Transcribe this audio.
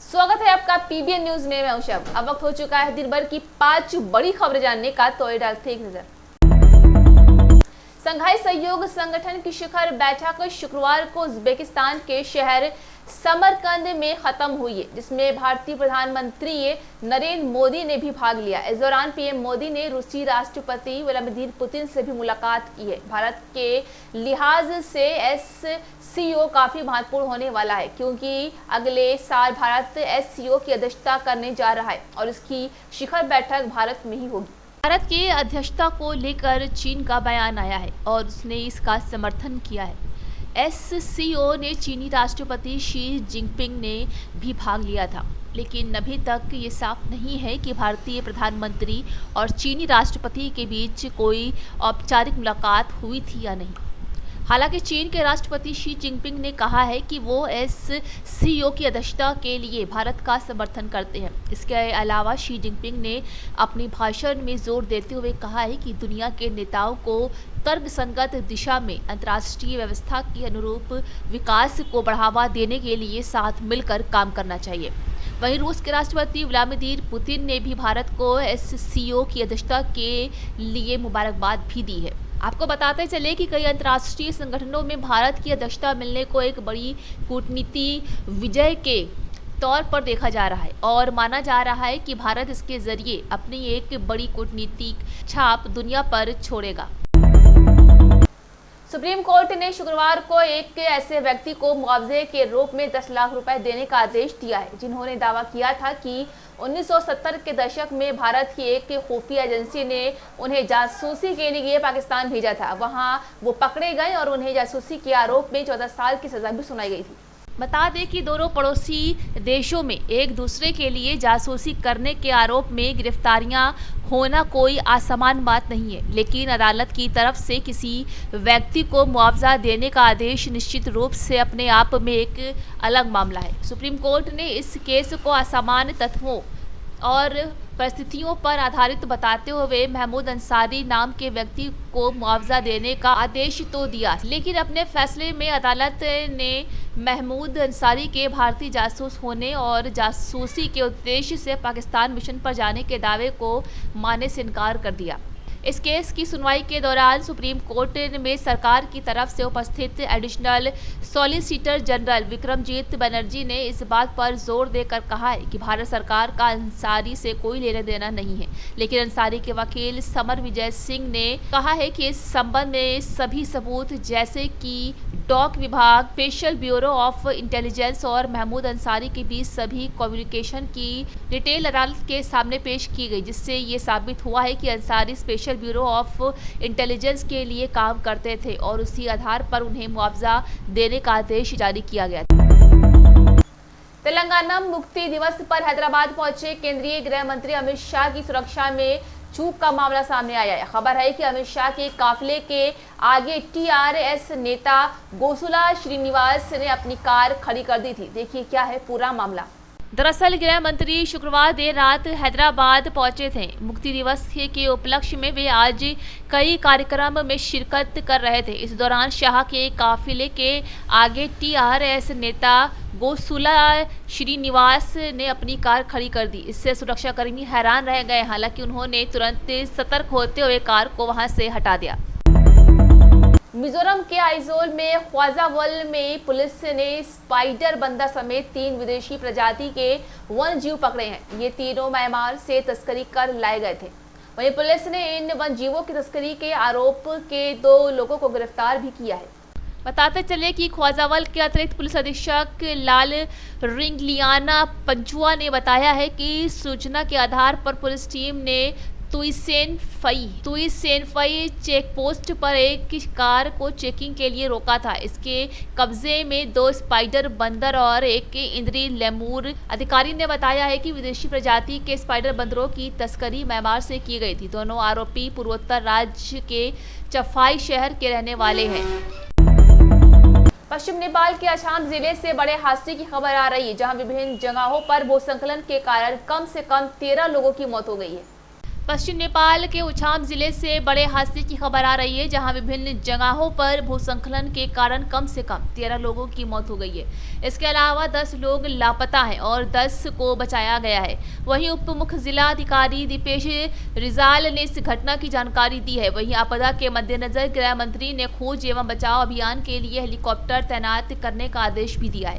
स्वागत है आपका पीबीएन न्यूज में। मैं उषा। अब वक्त हो चुका है दिन भर की 5 बड़ी खबरें जानने का, तो डालते एक नजर। संघाई सहयोग संगठन की शिखर बैठक शुक्रवार को उज्बेकिस्तान के शहर समरकंद में खत्म हुई है, जिसमें भारतीय प्रधानमंत्री नरेंद्र मोदी ने भी भाग लिया। इस दौरान पीएम मोदी ने रूसी राष्ट्रपति व्लादिमीर पुतिन से भी मुलाकात की है। भारत के लिहाज से एससीओ काफी महत्वपूर्ण होने वाला है, क्योंकि अगले साल भारत एससीओ की अध्यक्षता करने जा रहा है और इसकी शिखर बैठक भारत में ही होगी। भारत की अध्यक्षता को लेकर चीन का बयान आया है और उसने इसका समर्थन किया है। एससीओ ने चीनी राष्ट्रपति शी जिनपिंग ने भी भाग लिया था, लेकिन अभी तक ये साफ नहीं है कि भारतीय प्रधानमंत्री और चीनी राष्ट्रपति के बीच कोई औपचारिक मुलाकात हुई थी या नहीं। हालांकि चीन के राष्ट्रपति शी जिनपिंग ने कहा है कि वो एससीओ की अध्यक्षता के लिए भारत का समर्थन करते हैं। इसके अलावा शी जिनपिंग ने अपने भाषण में जोर देते हुए कहा है कि दुनिया के नेताओं को तर्कसंगत दिशा में अंतर्राष्ट्रीय व्यवस्था के अनुरूप विकास को बढ़ावा देने के लिए साथ मिलकर काम करना चाहिए। वहीं रूस के राष्ट्रपति व्लादिमीर पुतिन ने भी भारत को एससीओ की अध्यक्षता के लिए मुबारकबाद भी दी है। आपको बताते चले कि कई अंतर्राष्ट्रीय संगठनों में भारत की अध्यक्षता मिलने को एक बड़ी कूटनीति विजय के तौर पर देखा जा रहा है और माना जा रहा है कि भारत इसके जरिए अपनी एक बड़ी कूटनीतिक छाप दुनिया पर छोड़ेगा। सुप्रीम कोर्ट ने शुक्रवार को एक ऐसे व्यक्ति को मुआवजे के रूप में 10 लाख रुपए देने का आदेश दिया है, जिन्होंने दावा किया था कि 1970 के दशक में भारत की एक खुफिया एजेंसी ने उन्हें जासूसी के लिए पाकिस्तान भेजा था। वहां वो पकड़े गए और उन्हें जासूसी के आरोप में 14 साल की सजा भी सुनाई गई थी। बता दें कि दोनों पड़ोसी देशों में एक दूसरे के लिए जासूसी करने के आरोप में गिरफ्तारियां होना कोई असामान्य बात नहीं है, लेकिन अदालत की तरफ से किसी व्यक्ति को मुआवजा देने का आदेश निश्चित रूप से अपने आप में एक अलग मामला है। सुप्रीम कोर्ट ने इस केस को असामान्य तत्वों और परिस्थितियों पर आधारित बताते हुए महमूद अंसारी नाम के व्यक्ति को मुआवजा देने का आदेश तो दिया, लेकिन अपने फैसले में अदालत ने महमूद अंसारी के भारतीय जासूस होने और जासूसी के उद्देश्य से पाकिस्तान मिशन पर जाने के दावे को मानने से इनकार कर दिया। इस केस की सुनवाई के दौरान सुप्रीम कोर्ट में सरकार की तरफ से उपस्थित additional solicitor general Vikramjit Banerjee ने इस बात पर जोर देकर कहा है कि भारत सरकार का अंसारी से कोई लेना देना नहीं है, लेकिन अंसारी के वकील समर विजय सिंह ने कहा है कि इस संबंध में सभी सबूत जैसे कि डॉक विभाग, स्पेशल ब्यूरो ऑफ इंटेलिजेंस और महमूद अंसारी के बीच सभी कम्युनिकेशन की डिटेल अदालत के सामने पेश की गई, जिससे ये साबित हुआ है कि Ansari special bureau of intelligence के लिए काम करते थे और उसी आधार पर उन्हें मुआवजा देने का आदेश जारी किया गया था। तेलंगाना मुक्ति दिवस पर हैदराबाद पहुंचे केंद्रीय गृह मंत्री अमित शाह की सुरक्षा में चूक का मामला सामने आया है। खबर है कि अमित शाह के काफिले के आगे टीआरएस नेता गोसुला श्रीनिवास ने अपनी कार खड़ी कर दी थी। देखिए क्या है पूरा मामला। दरअसल गृह मंत्री शुक्रवार देर रात हैदराबाद पहुंचे थे। मुक्ति दिवस के उपलक्ष्य में वे आज कई कार्यक्रम में शिरकत कर रहे थे। इस दौरान शाह के काफिले के आगे टीआरएस नेता गोसुला श्रीनिवास ने अपनी कार खड़ी कर दी। इससे सुरक्षाकर्मी हैरान रह गए, हालांकि उन्होंने तुरंत सतर्क होते हुए कार को वहां से हटा दिया। मिजोरम के आइजोल में ख्वाजावल में पुलिस ने स्पाइडर बंदर समेत 3 विदेशी प्रजाति के वन जीव पकड़े हैं। ये तीनों म्यांमार से तस्करी कर लाए गए थे। वहीं पुलिस ने इन वन जीवों की तस्करी के आरोप के 2 लोगों को गिरफ्तार भी किया है। बताते चले कि ख्वाजावल के अतिरिक्त पुलिस अधीक्षक लाल रिंगलियाना पंचुआ ने बताया है कि सूचना के आधार पर पुलिस टीम ने तुइसेन फई चेक पोस्ट पर एक कार को चेकिंग के लिए रोका था। इसके कब्जे में 2 स्पाइडर बंदर और एक इंद्री लेमूर। अधिकारी ने बताया है कि विदेशी प्रजाति के स्पाइडर बंदरों की तस्करी म्यांमार से की गई थी। दोनों आरोपी पूर्वोत्तर राज्य के चफाई शहर के रहने वाले हैं। पश्चिम नेपाल के अछाम जिले से बड़े हादसे की खबर आ रही है, जहां विभिन्न जगहों पर भूस्खलन के कारण कम से कम 13 लोगों की मौत हो गई है। पश्चिम नेपाल के उछाम जिले से बड़े हादसे की खबर आ रही है, जहां विभिन्न जगहों पर भूस्खलन के कारण कम से कम 13 लोगों की मौत हो गई है। इसके अलावा 10 लोग लापता हैं और 10 को बचाया गया है। वहीं उप मुख्य जिला अधिकारी दीपेश रिजाल ने इस घटना की जानकारी दी है। वहीं आपदा के मद्देनजर गृह मंत्री ने खोज एवं बचाव अभियान के लिए हेलीकॉप्टर तैनात करने का आदेश भी दिया है।